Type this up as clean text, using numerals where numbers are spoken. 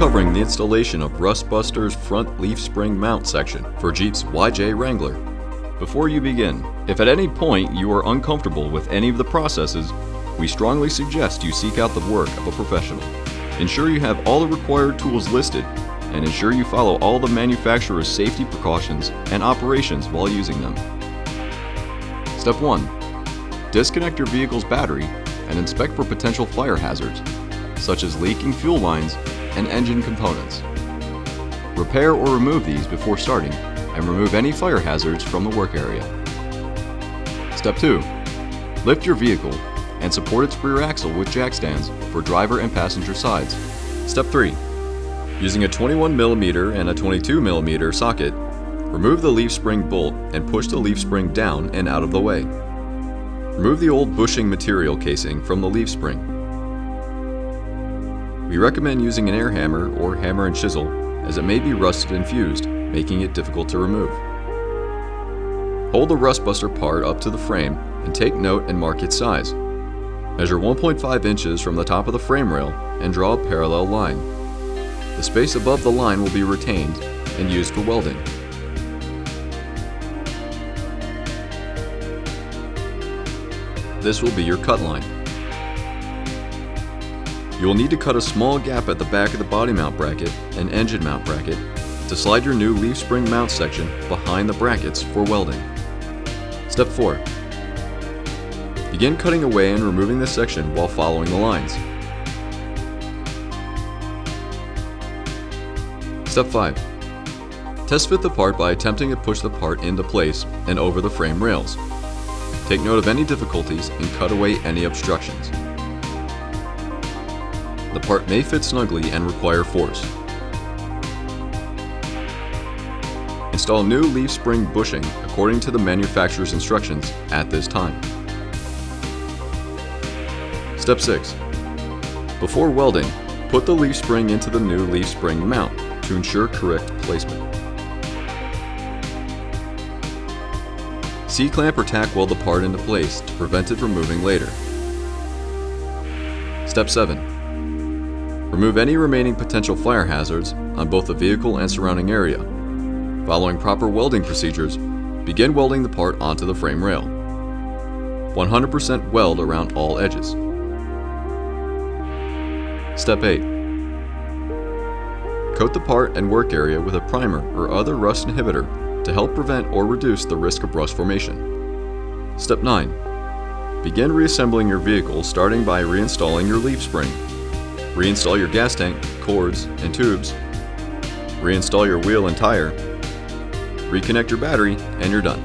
covering the installation of Rustbuster's front leaf spring mount section for Jeep's YJ Wrangler. Before you begin, if at any point you are uncomfortable with any of the processes, we strongly suggest you seek out the work of a professional. Ensure you have all the required tools listed, and ensure you follow all the manufacturer's safety precautions and operations while using them. Step 1. Disconnect your vehicle's battery and inspect for potential fire hazards, such as leaking fuel lines and engine components. Repair or remove these before starting, and remove any fire hazards from the work area. Step 2. Lift your vehicle and support its rear axle with jack stands for driver and passenger sides. Step 3. Using a 21mm and a 22mm socket, remove the leaf spring bolt and push the leaf spring down and out of the way. Remove the old bushing material casing from the leaf spring. We recommend using an air hammer or hammer and chisel, as it may be rusted and fused, making it difficult to remove. Hold the Rustbuster part up to the frame and take note and mark its size. Measure 1.5 inches from the top of the frame rail and draw a parallel line. The space above the line will be retained and used for welding. This will be your cut line. You will need to cut a small gap at the back of the body mount bracket and engine mount bracket to slide your new leaf spring mount section behind the brackets for welding. Step 4. Begin cutting away and removing the section while following the lines. Step 5. Test fit the part by attempting to push the part into place and over the frame rails. Take note of any difficulties and cut away any obstructions. The part may fit snugly and require force. Install new leaf spring bushing according to the manufacturer's instructions at this time. Step 6. Before welding, put the leaf spring into the new leaf spring mount to ensure correct placement. C-clamp or tack weld the part into place to prevent it from moving later. Step 7. Remove any remaining potential fire hazards on both the vehicle and surrounding area. Following proper welding procedures, begin welding the part onto the frame rail. 100% weld around all edges. Step 8. Coat the part and work area with a primer or other rust inhibitor to help prevent or reduce the risk of rust formation. Step 9. Begin reassembling your vehicle, starting by reinstalling your leaf spring. Reinstall your gas tank, cords, and tubes. Reinstall your wheel and tire. Reconnect your battery, and you're done.